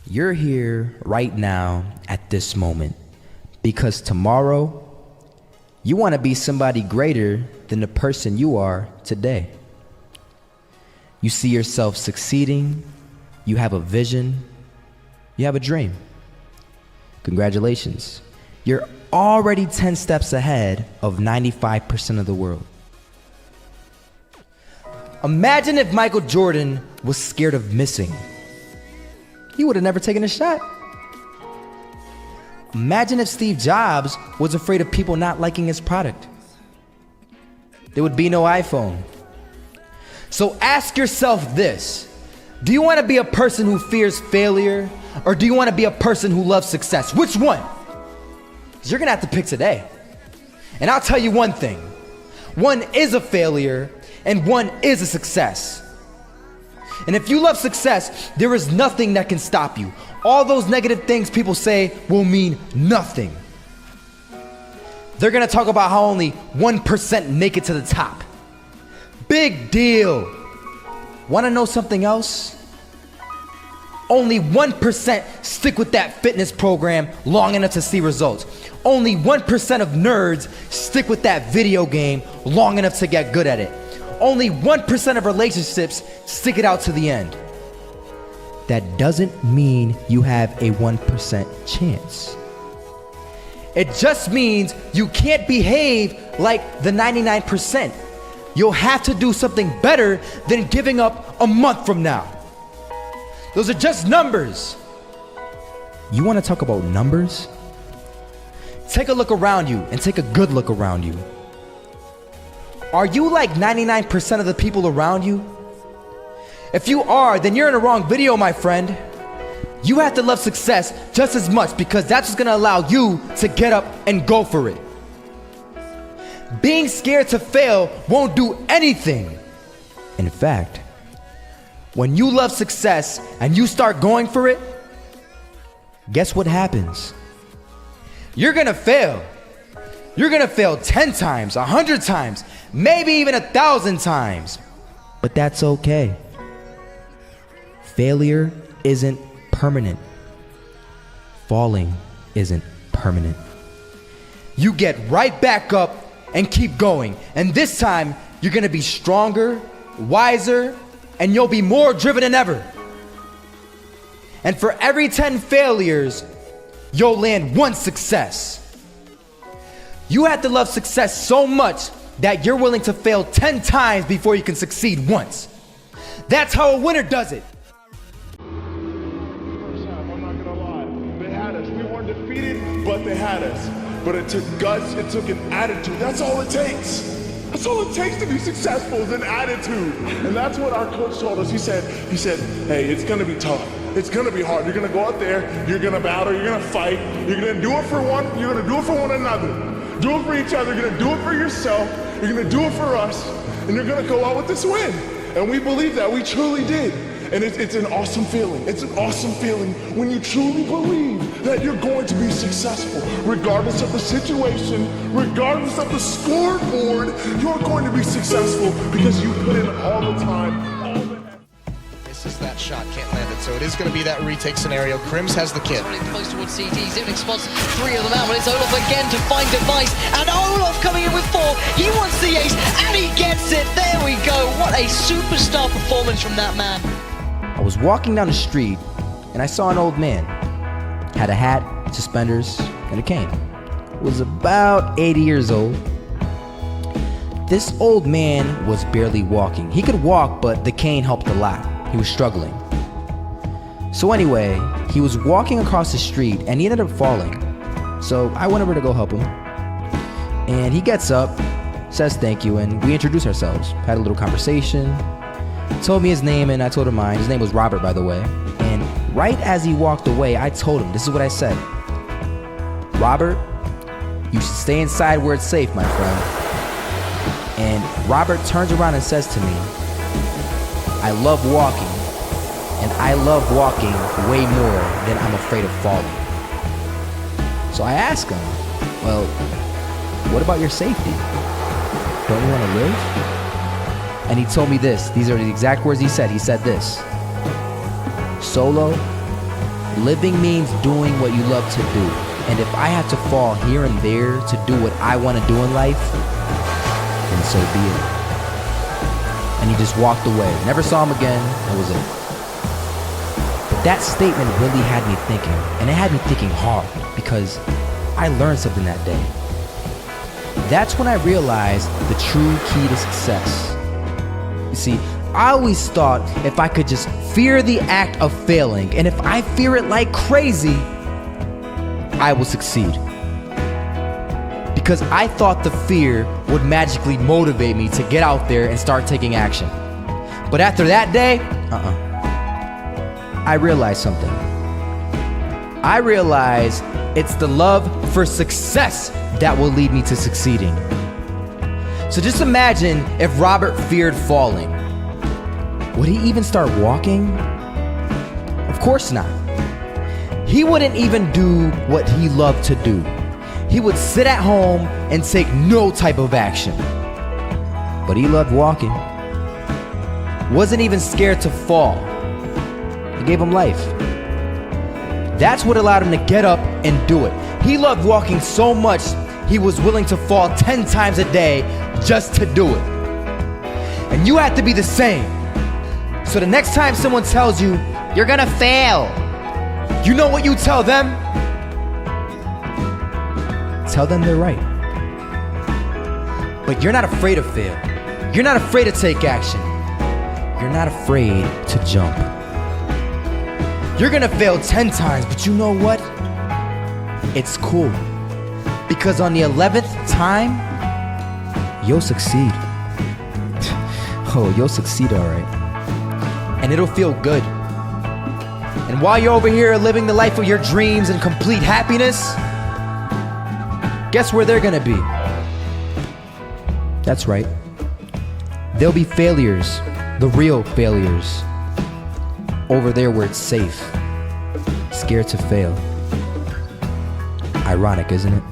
You're here right now at this moment because tomorrow you want to be somebody greater than the person you are today. You see yourself succeeding, you have a vision, you have a dream. Congratulations. You're already 10 steps ahead of 95% of the world. Imagine if Michael Jordan was scared of missing. He would have never taken a shot. Imagine if Steve Jobs was afraid of people not liking his product. There would be no iPhone. So ask yourself this: do you want to be a person who fears failure, or do you want to be a person who loves success? Which one? Because you're going to have to pick today. And I'll tell you one thing: one is a failure and one is a success. And if you love success, there is nothing that can stop you. All those negative things people say will mean nothing. They're gonna talk about how only 1% make it to the top. Big deal. Wanna know something else? Only 1% stick with that fitness program long enough to see results. Only 1% of nerds stick with that video game long enough to get good at it. Only 1% of relationships stick it out to the end. That doesn't mean you have a 1% chance. It just means you can't behave like the 99%. You'll have to do something better than giving up a month from now. Those are just numbers. You want to talk about numbers? Take a look around you and take a good look around you. Are you like 99% of the people around you? If you are, then you're in the wrong video, my friend. You have to love success just as much, because that's what's gonna allow you to get up and go for it. Being scared to fail won't do anything. In fact, when you love success and you start going for it, guess what happens? You're gonna fail. You're gonna fail 10 times, 100 times, maybe even 1,000 times. But that's okay. Failure isn't permanent. Falling isn't permanent. You get right back up and keep going. And this time, you're gonna be stronger, wiser, and you'll be more driven than ever. And for every 10 failures, you'll land one success. You have to love success so much that you're willing to fail 10 times before you can succeed once. That's how a winner does it. I'm not gonna lie. They had us. We weren't defeated, but they had us. But it took guts, it took an attitude. That's all it takes. That's all it takes to be successful, is an attitude. And that's what our coach told us. He said, hey, it's gonna be tough. It's gonna be hard. You're gonna go out there, you're gonna battle, you're gonna fight, you're gonna do it for one, you're gonna do it for one another. Do it for each other, you're gonna do it for yourself, you're gonna do it for us, and you're gonna go out with this win. And we believe that, we truly did. And it's an awesome feeling. It's an awesome feeling when you truly believe that you're going to be successful. Regardless of the situation, regardless of the scoreboard, you're going to be successful because you put in all the time. This is that shot, can't land it, so it is going to be that retake scenario. Crims has the kid. Running close towards CT, Zivnik spots 3 of them out, but it's Olaf again to find device, and Olaf coming in with 4, he wants the ace, and he gets it, there we go, what a superstar performance from that man. I was walking down the street and I saw an old man. Had a hat, suspenders, and a cane. Was about 80 years old. This old man was barely walking. He could walk, but the cane helped a lot. He was struggling. So anyway, he was walking across the street and he ended up falling. So I went over to go help him. And he gets up, says thank you, and we introduced ourselves. Had a little conversation. Told me his name and I told him mine. His name was Robert, by the way. And right as he walked away, I told him, this is what I said: Robert, you should stay inside where it's safe, my friend. And Robert turns around and says to me, I love walking, and I love walking way more than I'm afraid of falling. So I asked him, well, what about your safety? Don't you want to live? And he told me this. These are the exact words he said. He said this: Solo, Living means doing what you love to do. And if I have to fall here and there to do what I want to do in life, then so be it. And he just walked away. Never saw him again. That was it. But that statement really had me thinking. And it had me thinking hard because I learned something that day. That's when I realized the true key to success. You see, I always thought if I could just fear the act of failing, and if I fear it like crazy, I will succeed. Because I thought the fear would magically motivate me to get out there and start taking action. But after that day, I realized something. I realized it's the love for success that will lead me to succeeding. So just imagine if Robert feared falling. Would he even start walking? Of course not. He wouldn't even do what he loved to do. He would sit at home and take no type of action. But he loved walking. Wasn't even scared to fall. It gave him life. That's what allowed him to get up and do it. He loved walking so much, he was willing to fall 10 times a day just to do it. And you have to be the same. So the next time someone tells you, you're gonna fail, you know what you tell them? Tell them they're right. But you're not afraid to fail. You're not afraid to take action. You're not afraid to jump. You're gonna fail 10 times, but you know what? It's cool. Because on the 11th time, you'll succeed. Oh, you'll succeed, all right. And it'll feel good. And while you're over here living the life of your dreams and complete happiness, guess where they're gonna be? That's right. They'll be failures, the real failures. Over there where it's safe, scared to fail. Ironic, isn't it?